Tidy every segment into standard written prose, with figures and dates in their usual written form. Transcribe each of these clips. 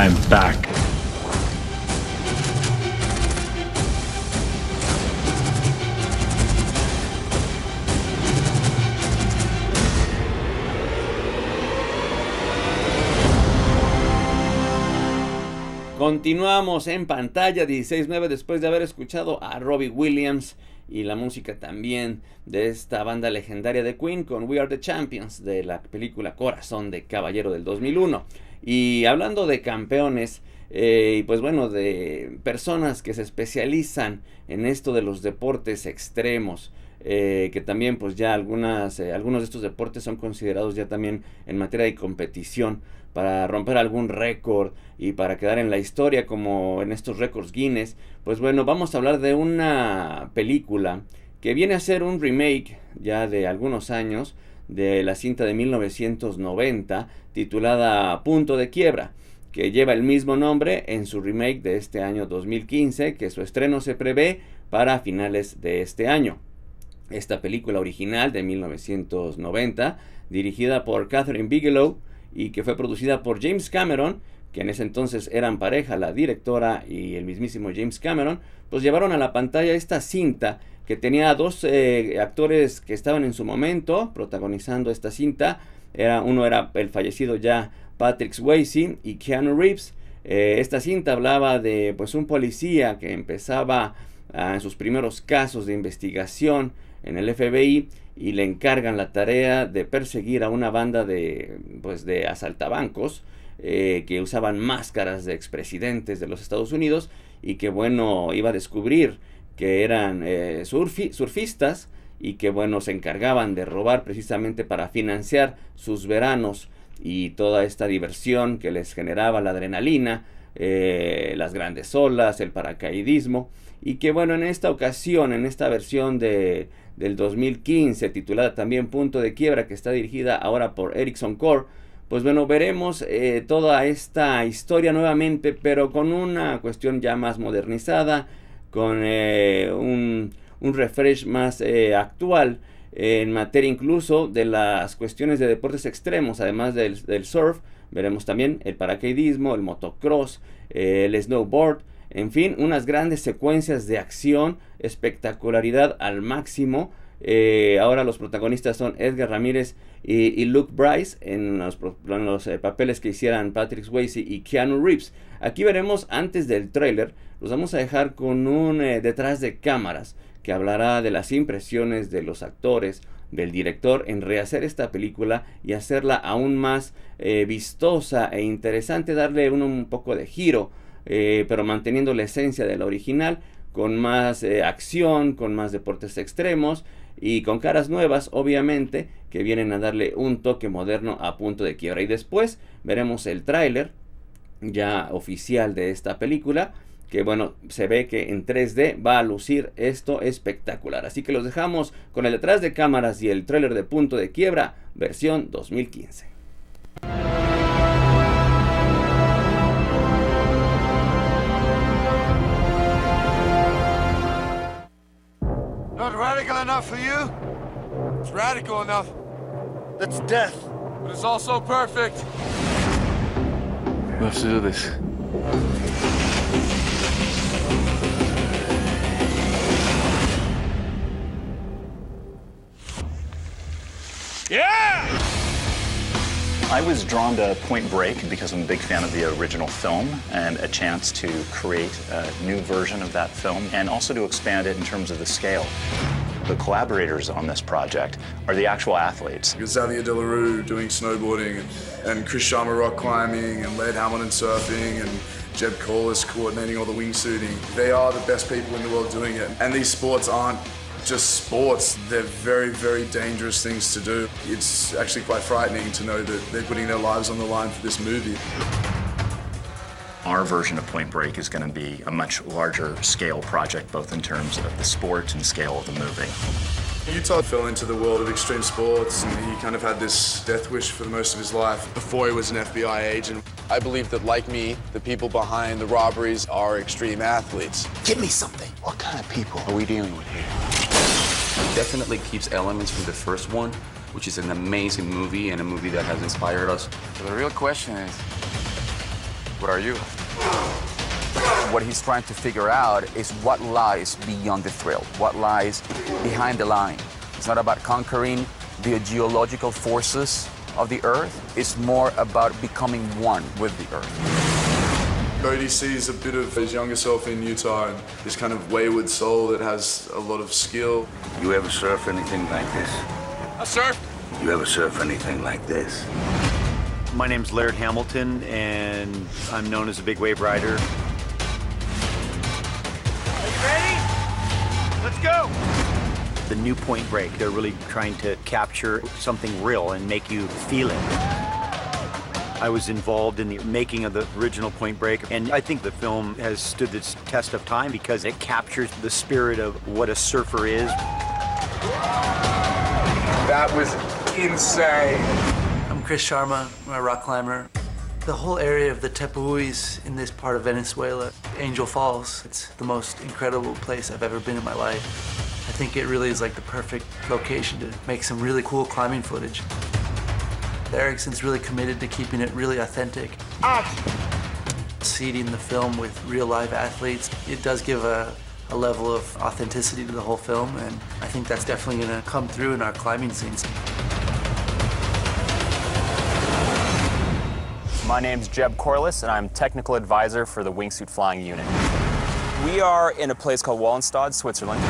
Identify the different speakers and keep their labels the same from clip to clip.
Speaker 1: I'm back.
Speaker 2: Continuamos en pantalla 16:9 después de haber escuchado a Robbie Williams y la música también de esta banda legendaria de Queen con We Are the Champions de la película Corazón de Caballero del 2001. Y hablando de campeones, y pues bueno, de personas que se especializan en esto de los deportes extremos, que también pues ya algunos de estos deportes son considerados ya también en materia de competición para romper algún récord y para quedar en la historia como en estos récords Guinness. Pues bueno, vamos a hablar de una película que viene a ser un remake ya de algunos años de la cinta de 1990 titulada Punto de Quiebra, que lleva el mismo nombre en su remake de este año 2015, que su estreno se prevé para finales de este año. Esta película original de 1990, dirigida por Catherine Bigelow y que fue producida por James Cameron, que en ese entonces eran pareja, la directora y el mismísimo James Cameron, pues llevaron a la pantalla esta cinta que tenía dos actores que estaban en su momento protagonizando esta cinta. Uno era el fallecido ya Patrick Swayze y Keanu Reeves. Esta cinta hablaba de pues un policía que empezaba en sus primeros casos de investigación en el FBI y le encargan la tarea de perseguir a una banda de asaltabancos que usaban máscaras de expresidentes de los Estados Unidos y que bueno, iba a descubrir que eran surfistas y que bueno, se encargaban de robar precisamente para financiar sus veranos y toda esta diversión que les generaba la adrenalina, las grandes olas, el paracaidismo. Y que bueno, en esta ocasión, en esta versión del 2015, titulada también Punto de Quiebra, que está dirigida ahora por Erickson Core, pues bueno, veremos toda esta historia nuevamente, pero con una cuestión ya más modernizada, con un refresh más actual, en materia incluso de las cuestiones de deportes extremos, además del surf. Veremos también el paracaidismo, el motocross, el snowboard. En fin, unas grandes secuencias de acción, espectacularidad al máximo. Ahora los protagonistas son Edgar Ramírez y Luke Bryce en los papeles que hicieran Patrick Swayze y Keanu Reeves. Aquí veremos antes del tráiler, los vamos a dejar con un detrás de cámaras que hablará de las impresiones de los actores, del director en rehacer esta película y hacerla aún más vistosa e interesante, darle un poco de giro, pero manteniendo la esencia de la original, con más acción, con más deportes extremos y con caras nuevas, obviamente, que vienen a darle un toque moderno a Punto de Quiebra. Y después veremos el tráiler ya oficial de esta película, que bueno, se ve que en 3D va a lucir esto espectacular. Así que los dejamos con el detrás de cámaras y el tráiler de Punto de Quiebra, versión 2015.
Speaker 3: Not radical enough for you? It's radical enough. That's death. But it's also perfect.
Speaker 1: We have to do this.
Speaker 3: Yeah!
Speaker 4: I was drawn to Point Break because I'm a big fan of the original film and a chance to create a new version of that film and also to expand it in terms of the scale. The collaborators on this project are the actual athletes.
Speaker 5: Xavier Delarue doing snowboarding and Chris Sharma rock climbing and Laird Hamilton surfing and Jeb Corliss coordinating all the wingsuiting. They are the best people in the world doing it. And these sports aren't just sports, they're very, very dangerous things to do. It's actually quite frightening to know that they're putting their lives on the line for this movie.
Speaker 4: Our version of Point Break is going to be a much larger scale project, both in terms of the sport and scale of the movie.
Speaker 5: Utah fell into the world of extreme sports and he kind of had this death wish for most of his life before he was an FBI agent.
Speaker 6: I believe that, like me, the people behind the robberies are extreme athletes.
Speaker 7: Give me something. What kind of people are we dealing with here?
Speaker 8: Definitely keeps elements from the first one, which is an amazing movie and a movie that has inspired us.
Speaker 6: So the real question is,
Speaker 8: What are you?
Speaker 9: What he's trying to figure out is what lies beyond the thrill, what lies behind the line. It's not about conquering the geological forces of the Earth. It's more about becoming one with the Earth.
Speaker 5: Bodhi sees a bit of his younger self in Utah and this kind of wayward soul that has a lot of skill.
Speaker 7: You ever surf anything like this?
Speaker 3: I surf.
Speaker 7: You ever surf anything like this?
Speaker 10: My name's Laird Hamilton, and I'm known as a big wave rider.
Speaker 3: Are you ready? Let's go.
Speaker 10: The new Point Break, they're really trying to capture something real and make you feel it. I was involved in the making of the original Point Break, and I think the film has stood the test of time because it captures the spirit of what a surfer is.
Speaker 6: That was insane.
Speaker 11: I'm Chris Sharma. I'm a rock climber. The whole area of the Tepuis in this part of Venezuela, Angel Falls, it's the most incredible place I've ever been in my life. I think it really is like the perfect location to make some really cool climbing footage. Erickson's really committed to keeping it really authentic. Seeding the film with real live athletes, it does give a level of authenticity to the whole film, and I think that's definitely gonna come through in our climbing scenes.
Speaker 12: My name's Jeb Corliss, and I'm technical advisor for the wingsuit flying unit. We are in a place called Wallenstad, Switzerland.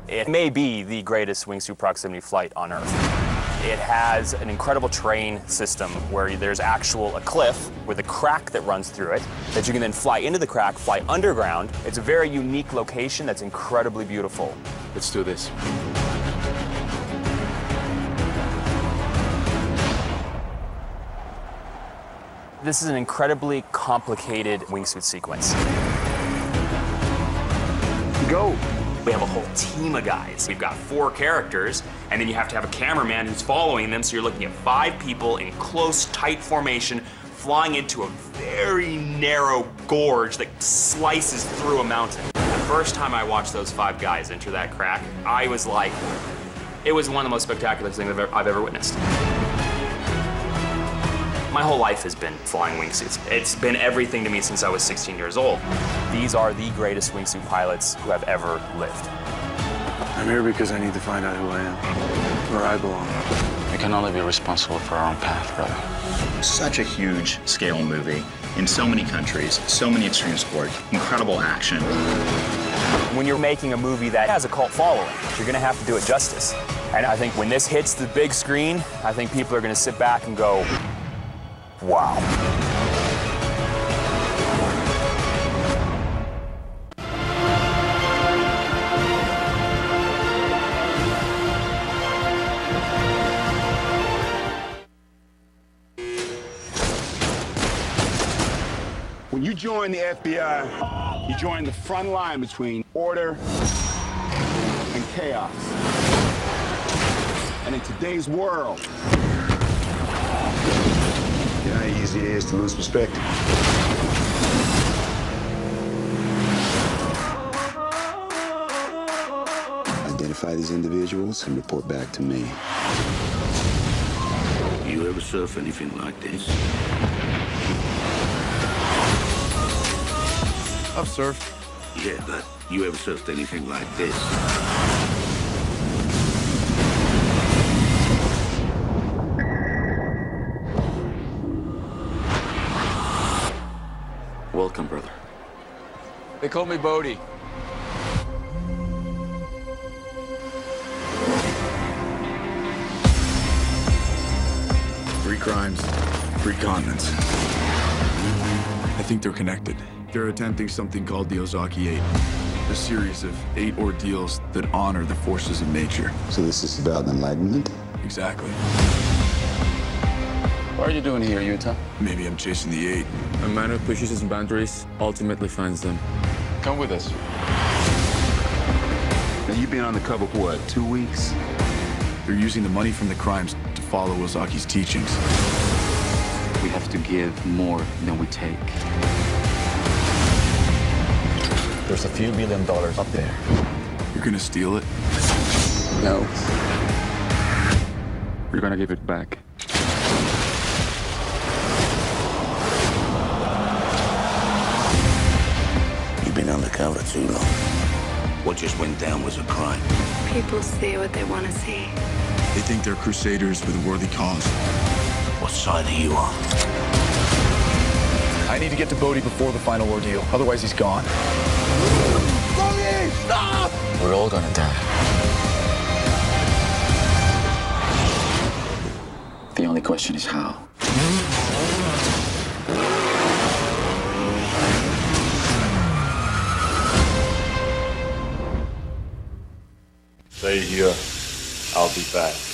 Speaker 12: It may be the greatest wingsuit proximity flight on Earth. It has an incredible terrain system where there's a cliff with a crack that runs through it that you can then fly into the crack, fly underground. It's a very unique location that's incredibly beautiful.
Speaker 1: Let's do this.
Speaker 12: This is an incredibly complicated wingsuit sequence. Go. We have a whole team of guys. We've got 4 characters, and then you have to have a cameraman who's following them, so you're looking at 5 people in close, tight formation, flying into a very narrow gorge that slices through a mountain. The first time I watched those 5 guys enter that crack, I was like, it was one of the most spectacular things I've ever witnessed. My whole life has been flying wingsuits. It's been everything to me since I was 16 years old. These are the greatest wingsuit pilots who have ever lived.
Speaker 1: I'm here because I need to find out who I am, where I belong.
Speaker 4: We can only be responsible for our own path, brother. Such a huge scale movie in so many countries, so many extreme sports, incredible action.
Speaker 12: When you're making a movie that has a cult following, you're gonna have to do it justice. And I think when this hits the big screen, I think people are gonna sit back and go, wow.
Speaker 7: When you join the FBI, you join the front line between order and chaos. And in today's world, you know how easy it is to lose perspective. Identify these individuals and report back to me. You ever surf anything like this?
Speaker 3: I've surfed.
Speaker 7: Yeah, but you ever surfed anything like this?
Speaker 8: Welcome, brother.
Speaker 6: They call me Bodhi.
Speaker 5: Three crimes, 3 continents. I think they're connected. They're attempting something called the Ozaki 8, a series of 8 ordeals that honor the forces of nature.
Speaker 7: So this is about enlightenment?
Speaker 5: Exactly.
Speaker 8: What are you doing here, Utah?
Speaker 5: Maybe I'm chasing the 8.
Speaker 8: A man who pushes his boundaries ultimately finds them. Come with us.
Speaker 7: Now, you've been on the cover for what, 2 weeks?
Speaker 5: They're using the money from the crimes to follow Ozaki's teachings.
Speaker 8: We have to give more than we take.
Speaker 4: There's a few $1 billion up there.
Speaker 5: You're gonna steal it?
Speaker 8: No. We're gonna give it back.
Speaker 13: too long. What just went down was a crime.
Speaker 14: People see what they want to see.
Speaker 15: They think they're crusaders with a worthy cause.
Speaker 13: What side are you on?
Speaker 16: I need to get to Bodhi before the final ordeal. Otherwise, he's gone.
Speaker 13: Bodhi, stop!
Speaker 16: We're all gonna die. The only question is how.
Speaker 17: Stay here. I'll be back.